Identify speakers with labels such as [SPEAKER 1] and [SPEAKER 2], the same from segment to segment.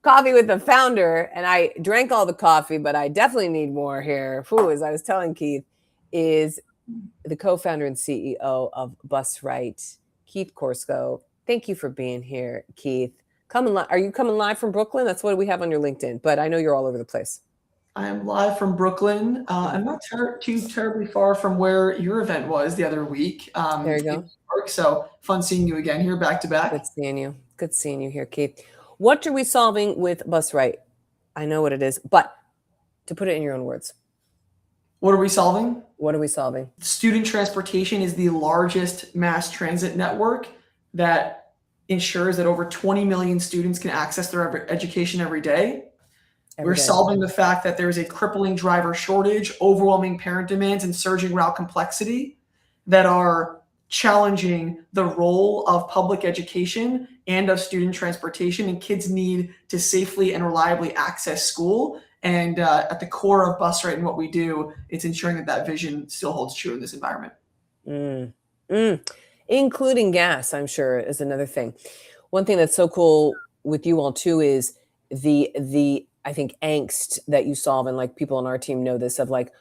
[SPEAKER 1] coffee with the founder, and I drank all the coffee, but I definitely need more here. Who, as I was telling Keith, is the co-founder and CEO of BusRight, Keith Corso. Thank you for being here, Keith. Are you coming live from Brooklyn? That's what we have on your LinkedIn, but I know you're all over the place.
[SPEAKER 2] I am live from Brooklyn. I'm not too terribly far from where your event was the other week.
[SPEAKER 1] There you go.
[SPEAKER 2] In New York, so fun seeing you again here back to back.
[SPEAKER 1] Good seeing you. Good seeing you here, Keith. What are we solving with BusRight? I know what it is, but to put it in your own words.
[SPEAKER 2] What are we solving?
[SPEAKER 1] What are we solving?
[SPEAKER 2] Student transportation is the largest mass transit network that ensures that over 20 million students can access their education every day. We're solving the fact that there is a crippling driver shortage, overwhelming parent demands, and surging route complexity that are challenging the role of public education and of student transportation. And kids need to safely and reliably access school. And at the core of BusRight and what we do, it's ensuring that that vision still holds true in this environment.
[SPEAKER 1] Including gas, I'm sure, is another thing. One thing that's so cool with you all too is the I think angst that you solve, and like people on our team know this, of like,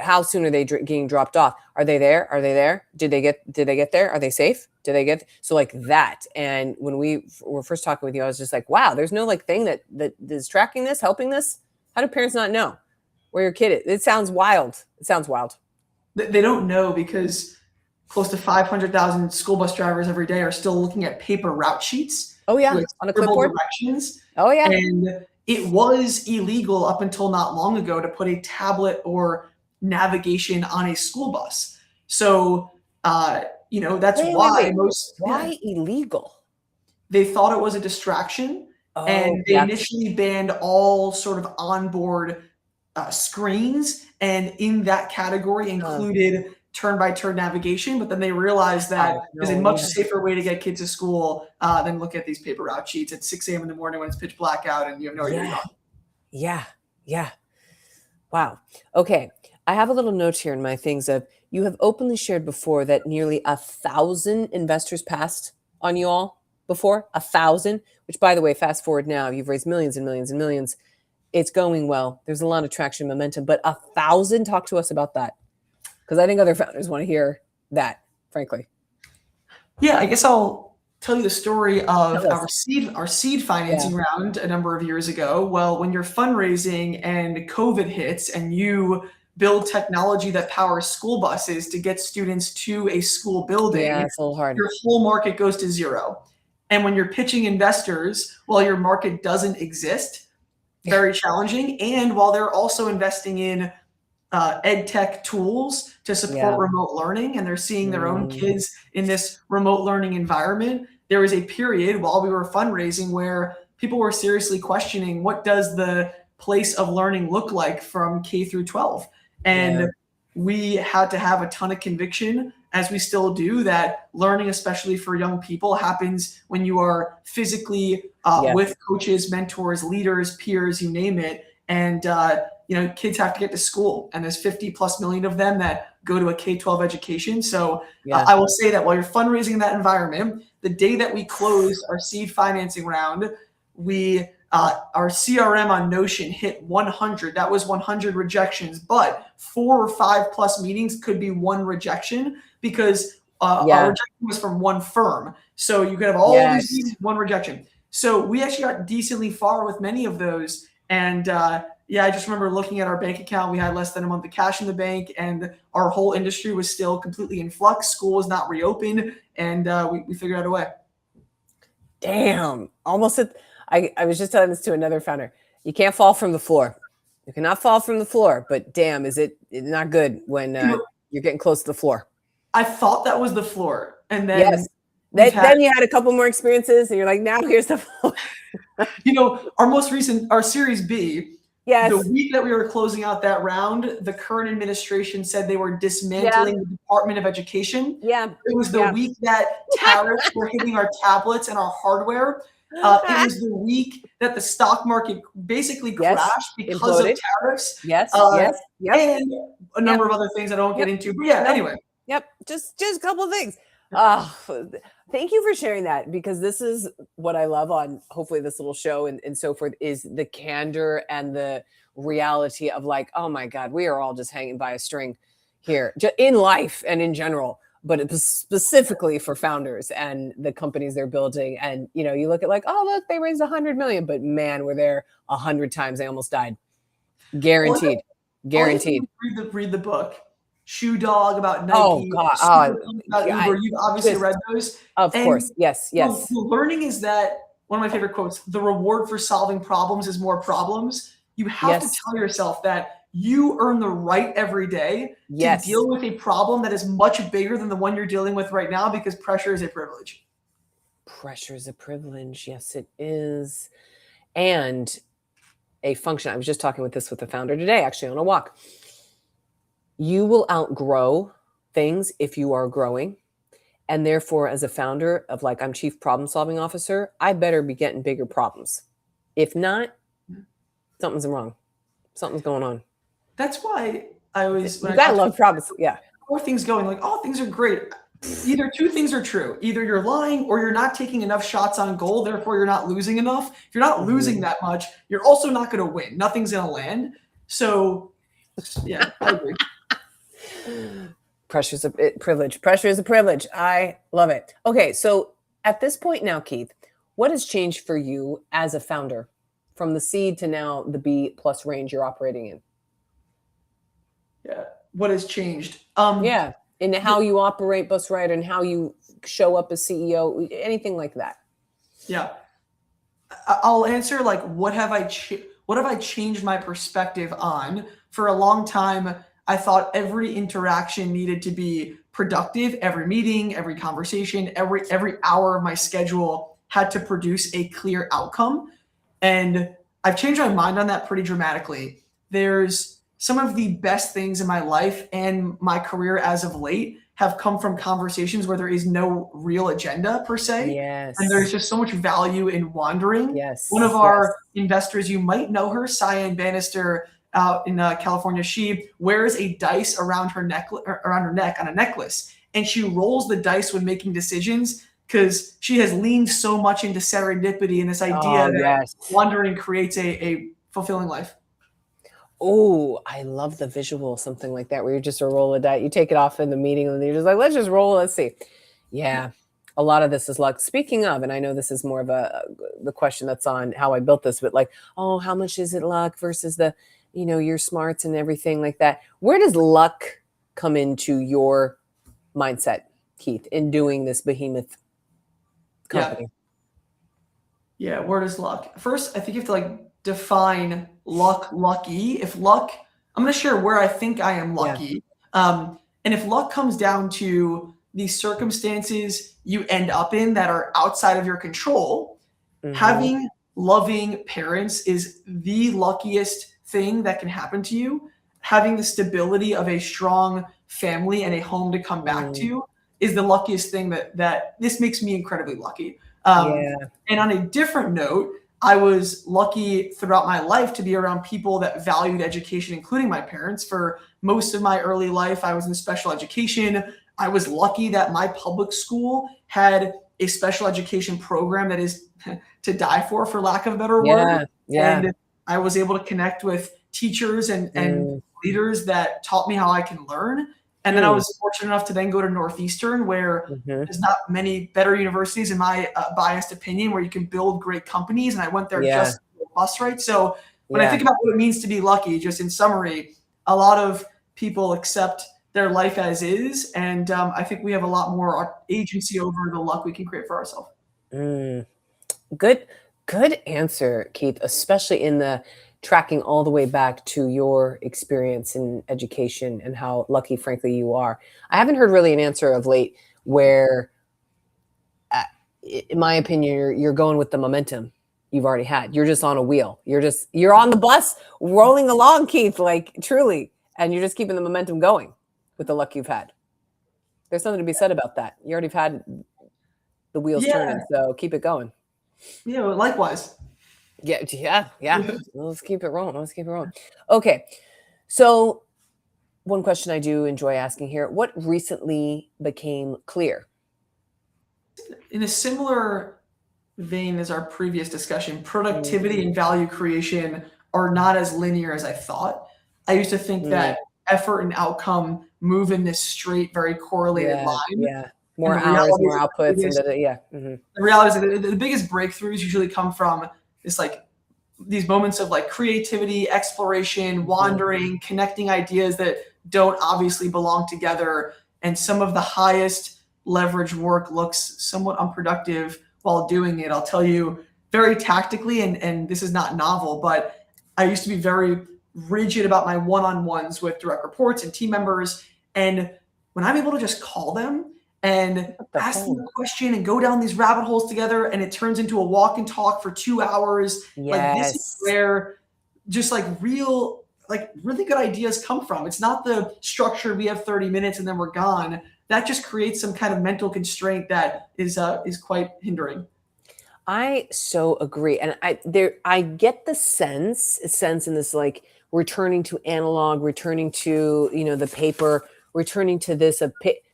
[SPEAKER 1] how soon are they getting dropped off? Are they there? Did they get there? Are they safe? So like that. And when we were first talking with you, I was just like, wow, there's no like thing that is tracking this, helping this. How do parents not know where your kid is? It sounds wild.
[SPEAKER 2] They don't know because close to 500,000 school bus drivers every day are still looking at paper route sheets.
[SPEAKER 1] Oh yeah, on a clipboard.
[SPEAKER 2] Directions.
[SPEAKER 1] Oh yeah.
[SPEAKER 2] And it was illegal up until not long ago to put a tablet or navigation on a school bus. So, that's why
[SPEAKER 1] Why illegal?
[SPEAKER 2] They thought it was a distraction, and they initially banned all sort of onboard screens, and in that category included turn-by-turn navigation, but then they realized that there's a much safer way to get kids to school than look at these paper route sheets at 6 a.m. in the morning when it's pitch black out and you have no idea where you're going.
[SPEAKER 1] Yeah. Wow. Okay. I have a little note here in my things of, you have openly shared before that nearly 1,000 investors passed on you all before. 1,000, which, by the way, fast forward now, you've raised millions and millions and millions. It's going well. There's a lot of traction, momentum, but 1,000, talk to us about that. Because I think other founders want to hear that, frankly.
[SPEAKER 2] Yeah, I guess I'll tell you the story of our seed financing round a number of years ago. Well, when you're fundraising and COVID hits and you build technology that powers school buses to get students to a school building,
[SPEAKER 1] it's a little hard.
[SPEAKER 2] Your whole market goes to zero. And when you're pitching investors, while your market doesn't exist, very challenging. And while they're also investing in ed tech tools to support remote learning, and they're seeing their own kids in this remote learning environment, there was a period while we were fundraising where people were seriously questioning, what does the place of learning look like from K through 12? And we had to have a ton of conviction, as we still do, that learning, especially for young people, happens when you are physically with coaches, mentors, leaders, peers, you name it. And kids have to get to school, and there's 50 plus million of them that go to a K-12 education. So I will say that while you're fundraising in that environment, the day that we closed our seed financing round, our CRM on Notion hit 100. That was 100 rejections, but 4 or 5 plus meetings could be one rejection because our rejection was from one firm. So you could have all these meetings, one rejection. So we actually got decently far with many of those. And I just remember looking at our bank account. We had less than a month of cash in the bank, and our whole industry was still completely in flux. School was not reopened, and we figured out a way.
[SPEAKER 1] Damn. I was just telling this to another founder. You can't fall from the floor. You cannot fall from the floor, but damn, is it not good when you're getting close to the floor.
[SPEAKER 2] I thought that was the floor. And then
[SPEAKER 1] then you had a couple more experiences, and you're like, now here's the floor.
[SPEAKER 2] Our Series B, the week that we were closing out that round, the current administration said they were dismantling the Department of Education.
[SPEAKER 1] Yeah.
[SPEAKER 2] It was the week that tariffs were hitting our tablets and our hardware. It was the week that the stock market basically crashed because of tariffs.
[SPEAKER 1] And
[SPEAKER 2] a number of other things I don't get into. But anyway.
[SPEAKER 1] Yep. Just a couple of things. Oh, thank you for sharing that, because this is what I love on hopefully this little show and so forth, is the candor and the reality of like, oh my God, we are all just hanging by a string here in life and in general, but it's specifically for founders and the companies they're building. And, you know, you look at like, oh, look, they raised 100 million, but man, we're there 100 times. They almost died. Guaranteed. Guaranteed.
[SPEAKER 2] Read the book. Shoe Dog about
[SPEAKER 1] Oh
[SPEAKER 2] Nike,
[SPEAKER 1] God.
[SPEAKER 2] Super Punk about
[SPEAKER 1] Yeah,
[SPEAKER 2] Uber. You've obviously read those.
[SPEAKER 1] Of course. Yes.
[SPEAKER 2] The learning is that one of my favorite quotes, the reward for solving problems is more problems. You have to tell yourself that you earn the right every day to deal with a problem that is much bigger than the one you're dealing with right now, because pressure is a privilege.
[SPEAKER 1] Pressure is a privilege. Yes, it is. And a function. I was just talking with the founder today, actually on a walk. You will outgrow things if you are growing. And therefore, as a founder of like, I'm chief problem solving officer, I better be getting bigger problems. If not, something's wrong. Something's going on.
[SPEAKER 2] That's why I always,
[SPEAKER 1] you gotta love problems. Yeah.
[SPEAKER 2] How are things going? Like, oh, things are great. Either two things are true. Either you're lying or you're not taking enough shots on goal. Therefore, you're not losing enough. If you're not losing that much, you're also not going to win. Nothing's going to land. So, yeah, I agree.
[SPEAKER 1] Pressure is a privilege. Pressure is a privilege. I love it. Okay, so at this point now, Keith, what has changed for you as a founder from the seed to now the B+ range you're operating in?
[SPEAKER 2] Yeah, what has changed?
[SPEAKER 1] Yeah, in how you operate BusRight and how you show up as CEO, anything like that.
[SPEAKER 2] Yeah, I'll answer like what have I changed my perspective on? For a long time, I thought every interaction needed to be productive. Every meeting, every conversation, every hour of my schedule had to produce a clear outcome. And I've changed my mind on that pretty dramatically. There's some of the best things in my life and my career as of late have come from conversations where there is no real agenda per se.
[SPEAKER 1] Yes.
[SPEAKER 2] And there's just so much value in wandering.
[SPEAKER 1] Yes.
[SPEAKER 2] One of our investors, you might know her, Cyan Bannister, out in California, she wears a dice around her neck on a necklace, and she rolls the dice when making decisions because she has leaned so much into serendipity and this idea that wandering creates a fulfilling life.
[SPEAKER 1] Oh, I love the visual, something like that, where you're just a roll of dice. You take it off in the meeting and you're just like, let's just roll. Let's see. Yeah. A lot of this is luck. Speaking of, and I know this is more of the question that's on how I built this, but like, oh, how much is it luck versus the, you know, your smarts and everything like that. Where does luck come into your mindset, Keith, in doing this behemoth company?
[SPEAKER 2] Yeah, where does luck? First, I think you have to like define lucky. If luck, I'm going to share where I think I am lucky. And if luck comes down to the circumstances you end up in that are outside of your control, having loving parents is the luckiest thing that can happen to you. Having the stability of a strong family and a home to come back to is the luckiest thing that this makes me incredibly lucky. And on a different note, I was lucky throughout my life to be around people that valued education, including my parents. For most of my early life, I was in special education. I was lucky that my public school had a special education program that is to die for lack of a better word. And I was able to connect with teachers and leaders that taught me how I can learn. And then I was fortunate enough to then go to Northeastern, where there's not many better universities, in my biased opinion, where you can build great companies. And I went there just for BusRight. So when I think about what it means to be lucky, just in summary, a lot of people accept their life as is. And I think we have a lot more agency over the luck we can create for ourselves.
[SPEAKER 1] Good answer, Keith, especially in the tracking all the way back to your experience in education and how lucky, frankly, you are. I haven't heard really an answer of late where, in my opinion, you're going with the momentum you've already had. You're just on a wheel. You're on the bus rolling along, Keith, like truly, and you're just keeping the momentum going with the luck you've had. There's something to be said about that. You already have had the wheels turning, so keep it going.
[SPEAKER 2] Yeah, likewise.
[SPEAKER 1] Yeah. Let's keep it rolling. Okay. So one question I do enjoy asking here, what recently became clear
[SPEAKER 2] In a similar vein as our previous discussion,
[SPEAKER 1] Mm,
[SPEAKER 2] productivity and value creation are not as linear as I thought. I used to think
[SPEAKER 1] mm.
[SPEAKER 2] that effort and outcome move in this straight, very correlated
[SPEAKER 1] Yeah,
[SPEAKER 2] line.
[SPEAKER 1] yeah.
[SPEAKER 2] And
[SPEAKER 1] More hours, more outputs, and
[SPEAKER 2] biggest,
[SPEAKER 1] yeah. Hmm.
[SPEAKER 2] the reality is that the biggest breakthroughs usually come from this like these moments of like creativity, exploration,
[SPEAKER 1] Hmm.
[SPEAKER 2] wandering, connecting ideas that don't obviously belong together. And some of the highest leverage work looks somewhat unproductive while doing it. I'll tell you very tactically, and this is not novel, but I used to be very rigid about my one-on-ones with direct reports and team members. And when I'm able to just call them and
[SPEAKER 1] Pick up the
[SPEAKER 2] ask them a
[SPEAKER 1] phone.
[SPEAKER 2] question and go down these rabbit holes together, and it turns into a walk and talk for 2 hours, like this is
[SPEAKER 1] Yes.
[SPEAKER 2] where just like really good ideas come from. It's not the structure, we have 30 minutes and then we're gone. That just creates some kind of mental constraint that is quite hindering.
[SPEAKER 1] I so agree. And I get the sense in this like returning to analog, returning to, the paper, returning to this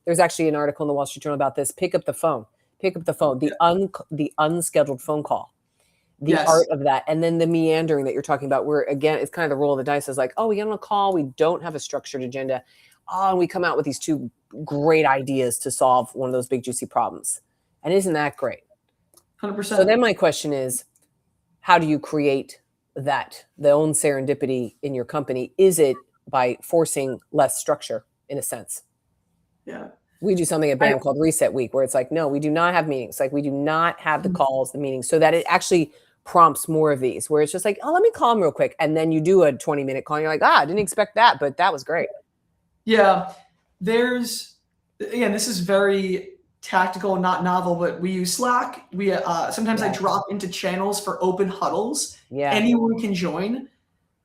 [SPEAKER 1] there's actually an article in the Wall Street Journal about this. Pick up the phone. Pick up the phone. The unscheduled phone call. The art
[SPEAKER 2] Yes.
[SPEAKER 1] of that. And then the meandering that you're talking about, where again, it's kind of the roll of the dice is like, oh, we get on a call, we don't have a structured agenda. Oh, and we come out with these two great ideas to solve one of those big juicy problems. And isn't that great? So
[SPEAKER 2] 100%.
[SPEAKER 1] then my question is, how do you create the own serendipity in your company? Is it by forcing less structure in a sense?
[SPEAKER 2] Yeah.
[SPEAKER 1] We do something at
[SPEAKER 2] I,
[SPEAKER 1] BAM called Reset Week, where it's like, no, we do not have meetings. Like we do not have the calls, the meetings, so that it actually prompts more of these, where it's just like, oh, let me call them real quick. And then you do a 20-minute call and you're like, I didn't expect that, but that was great.
[SPEAKER 2] yeah. There's again, this is very tactical and not novel, but we use Slack. We sometimes I
[SPEAKER 1] Yeah.
[SPEAKER 2] drop into channels for open huddles.
[SPEAKER 1] Yeah.
[SPEAKER 2] Anyone can join.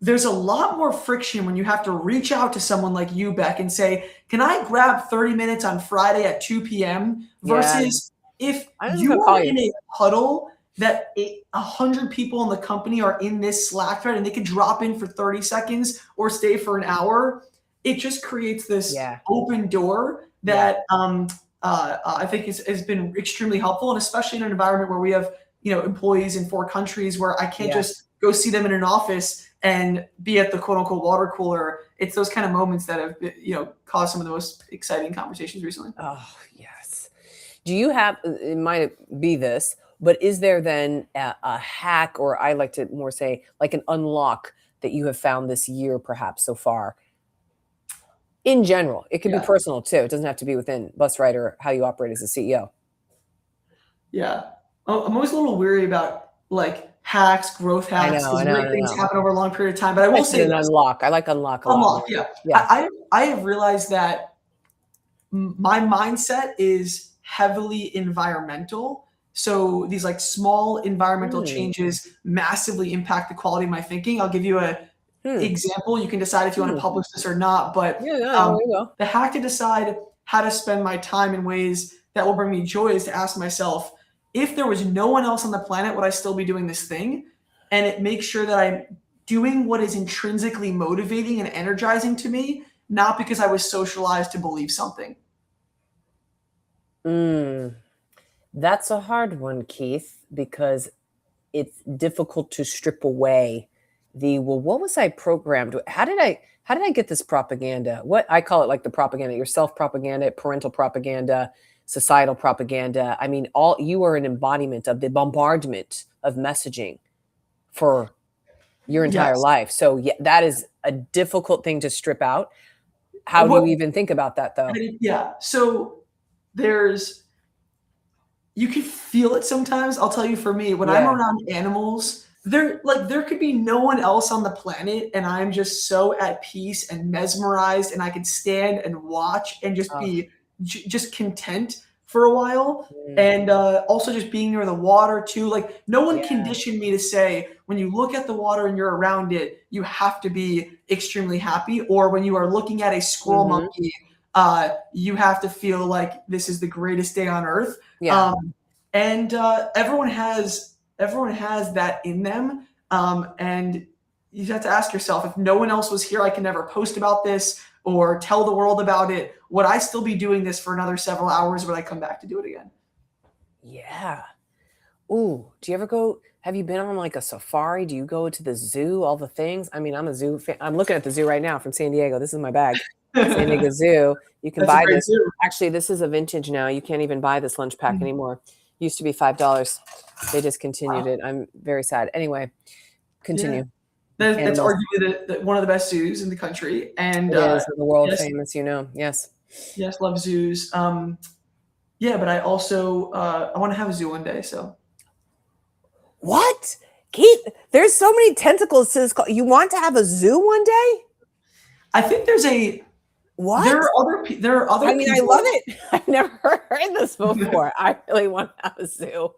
[SPEAKER 2] There's a lot more friction when you have to reach out to someone like you, Beck, and say, "Can I grab 30 minutes on Friday at 2 p.m.?"
[SPEAKER 1] Yeah.
[SPEAKER 2] Versus if
[SPEAKER 1] I don't know if
[SPEAKER 2] you
[SPEAKER 1] I'll
[SPEAKER 2] are
[SPEAKER 1] call you.
[SPEAKER 2] in a huddle that 100 people in the company are in this Slack thread and they can drop in for 30 seconds or stay for an hour, it just creates this
[SPEAKER 1] Yeah.
[SPEAKER 2] open door
[SPEAKER 1] Yeah.
[SPEAKER 2] that I think has been extremely helpful, and especially in an environment where we have employees in 4 countries where I can't
[SPEAKER 1] Yeah.
[SPEAKER 2] just go see them in an office and be at the quote unquote water cooler. It's those kind of moments that have caused some of the most exciting conversations recently.
[SPEAKER 1] Oh, yes. Do you have, it might be this, but is there then a hack, or I like to more say like an unlock that you have found this year, perhaps so far? In general, it could be
[SPEAKER 2] Yeah.
[SPEAKER 1] personal too. It doesn't have to be within BusRight or how you operate as a CEO.
[SPEAKER 2] Yeah. I'm always a little weary about like hacks, growth
[SPEAKER 1] I
[SPEAKER 2] hacks,
[SPEAKER 1] know, I
[SPEAKER 2] because
[SPEAKER 1] know, I
[SPEAKER 2] great things
[SPEAKER 1] know.
[SPEAKER 2] happen over a long period of time. But I
[SPEAKER 1] I
[SPEAKER 2] will
[SPEAKER 1] said
[SPEAKER 2] say
[SPEAKER 1] an
[SPEAKER 2] this.
[SPEAKER 1] unlock. I like unlock a lot
[SPEAKER 2] Unlock,
[SPEAKER 1] more.
[SPEAKER 2] yeah.
[SPEAKER 1] Yeah.
[SPEAKER 2] I have realized that my mindset is heavily environmental. So these like small environmental
[SPEAKER 1] Hmm.
[SPEAKER 2] changes massively impact the quality of my thinking. I'll give you a
[SPEAKER 1] Hmm.
[SPEAKER 2] example. You can decide if you want
[SPEAKER 1] Hmm.
[SPEAKER 2] to publish this or not, but
[SPEAKER 1] Yeah, no, there you go.
[SPEAKER 2] the hack to decide how to spend my time in ways that will bring me joy is to ask myself, if there was no one else on the planet, would I still be doing this thing? And it makes sure that I'm doing what is intrinsically motivating and energizing to me, not because I was socialized to believe something.
[SPEAKER 1] Mm. That's a hard one, Keith, because it's difficult to strip away well, what was I programmed with? How did I get this propaganda? What I call it, like the propaganda, your self propaganda, parental propaganda, societal propaganda. I mean, all you are an embodiment of the bombardment of messaging for your entire
[SPEAKER 2] Yes.
[SPEAKER 1] life. So yeah, that is a difficult thing to strip out. How do
[SPEAKER 2] What,
[SPEAKER 1] you even think about that though?
[SPEAKER 2] yeah. So there's you can feel it sometimes. I'll tell you, for me, when I'm
[SPEAKER 1] Yeah.
[SPEAKER 2] around animals, there could be no one else on the planet, and I'm just so at peace and mesmerized, and I could stand and watch and just
[SPEAKER 1] Oh,
[SPEAKER 2] be just content for a while.
[SPEAKER 1] mm,
[SPEAKER 2] And also just being near the water too. Like no one
[SPEAKER 1] yeah.
[SPEAKER 2] conditioned me to say when you look at the water and you're around it, you have to be extremely happy, or when you are looking at a squirrel
[SPEAKER 1] Hmm.
[SPEAKER 2] monkey, you have to feel like this is the greatest day on earth.
[SPEAKER 1] Yeah.
[SPEAKER 2] And everyone has that in them. And you have to ask yourself, if no one else was here, I can never post about this or tell the world about it. Would I still be doing this for another several hours? Would I come back to do it again?
[SPEAKER 1] Yeah. Ooh, do you ever go have you been on, like, a safari? Do you go to the zoo, all the things? I mean, I'm a zoo fan. I'm looking at the zoo right now from San Diego. This is my bag. San Diego Zoo. You can
[SPEAKER 2] That's a
[SPEAKER 1] buy
[SPEAKER 2] great
[SPEAKER 1] this.
[SPEAKER 2] zoo.
[SPEAKER 1] Actually, this is a vintage now. You can't even buy this lunch pack
[SPEAKER 2] Mm.
[SPEAKER 1] anymore. Used to be $5. They discontinued
[SPEAKER 2] Wow.
[SPEAKER 1] it. I'm very sad. Anyway,
[SPEAKER 2] Yeah.
[SPEAKER 1] continue.
[SPEAKER 2] That's
[SPEAKER 1] Animals.
[SPEAKER 2] arguably one of the best zoos in the country, and,
[SPEAKER 1] It is the world
[SPEAKER 2] yes,
[SPEAKER 1] famous, you know. Yes.
[SPEAKER 2] yes, love zoos. Yeah, but I also, I wanna have a zoo one day, so
[SPEAKER 1] What? Keith, there's so many tentacles to this call. You want to have a zoo one day?
[SPEAKER 2] I think
[SPEAKER 1] What?
[SPEAKER 2] there are
[SPEAKER 1] I
[SPEAKER 2] other
[SPEAKER 1] mean, I love
[SPEAKER 2] people
[SPEAKER 1] it. I've never heard this before. I really want to have a zoo.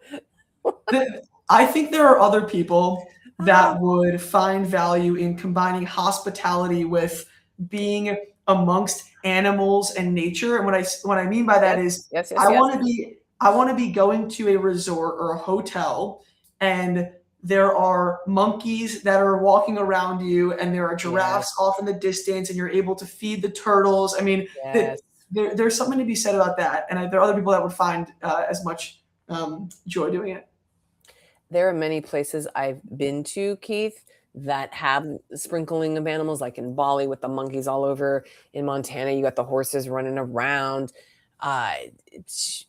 [SPEAKER 2] that I think there are other people
[SPEAKER 1] Ah,
[SPEAKER 2] that would find value in combining hospitality with being amongst animals and nature, and what I mean by that
[SPEAKER 1] yes,
[SPEAKER 2] is
[SPEAKER 1] yes, yes, yes.
[SPEAKER 2] I wanna be going to a resort or a hotel, and there are monkeys that are walking around you, and there are
[SPEAKER 1] Yes,
[SPEAKER 2] giraffes off in the distance, and you're able to feed the turtles. I mean,
[SPEAKER 1] yes.
[SPEAKER 2] there's something to be said about that, and there are other people that would find, as much, joy doing it.
[SPEAKER 1] There are many places I've been to, Keith, that have sprinkling of animals, like in Bali with the monkeys all over. In Montana, you got the horses running around.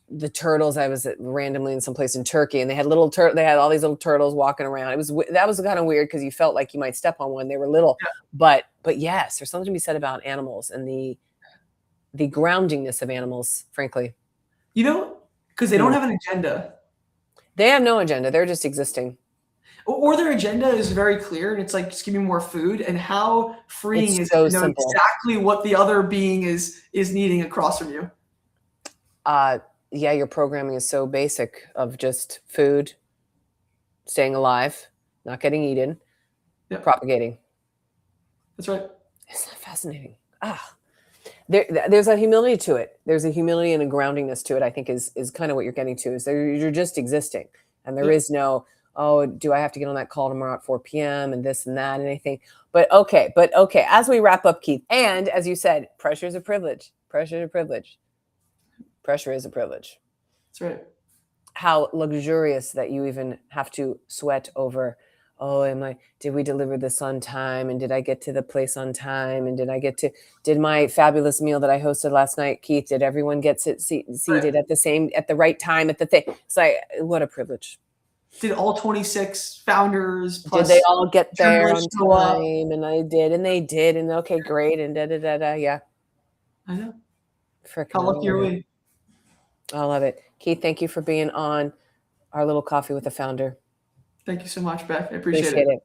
[SPEAKER 1] The turtles. I was randomly in some place in Turkey, and they had They had all these little turtles walking around. That was kind of weird because you felt like you might step on one. They were little, but yes, there's something to be said about animals and the groundingness of animals. Frankly,
[SPEAKER 2] You know, because they don't
[SPEAKER 1] Hmm.
[SPEAKER 2] have an agenda,
[SPEAKER 1] They have no agenda. They're just existing.
[SPEAKER 2] or their agenda is very clear, and it's like, "Just give me more food," and how freeing
[SPEAKER 1] It's
[SPEAKER 2] is it
[SPEAKER 1] so
[SPEAKER 2] to know
[SPEAKER 1] simple.
[SPEAKER 2] exactly what the other being is needing across from you?
[SPEAKER 1] Uh, yeah, your programming is so basic of just food, staying alive, not getting eaten,
[SPEAKER 2] Yep,
[SPEAKER 1] propagating.
[SPEAKER 2] that's right.
[SPEAKER 1] Isn't that fascinating? Ah, there's a humility to it. There's a humility and a groundingness to it. I think is kind of what you're getting to. Is there you're just existing, and there
[SPEAKER 2] Yep.
[SPEAKER 1] is no oh, do I have to get on that call tomorrow at 4 p.m. and this and that and anything. But okay. As we wrap up, Keith, and as you said, pressure is a privilege. Pressure is a privilege. Pressure is a privilege.
[SPEAKER 2] That's right.
[SPEAKER 1] How luxurious that you even have to sweat over, oh, did we deliver this on time? And did I get to the place on time? And did my fabulous meal that I hosted last night, Keith, did everyone get
[SPEAKER 2] Right.
[SPEAKER 1] seated at the right time at the thing? It's like, what a privilege.
[SPEAKER 2] Did all 26 founders
[SPEAKER 1] Did they
[SPEAKER 2] plus
[SPEAKER 1] all get there
[SPEAKER 2] journalists
[SPEAKER 1] on
[SPEAKER 2] show up?
[SPEAKER 1] time? And I did, and they did, and okay, great, and da da da da. Yeah,
[SPEAKER 2] I know. How
[SPEAKER 1] freaking, I
[SPEAKER 2] lucky
[SPEAKER 1] love
[SPEAKER 2] are
[SPEAKER 1] it.
[SPEAKER 2] we?
[SPEAKER 1] I love it. Keith, thank you for being on our little coffee with the founder.
[SPEAKER 2] Thank you so much, Beck. I appreciate
[SPEAKER 1] Appreciate
[SPEAKER 2] it.
[SPEAKER 1] it.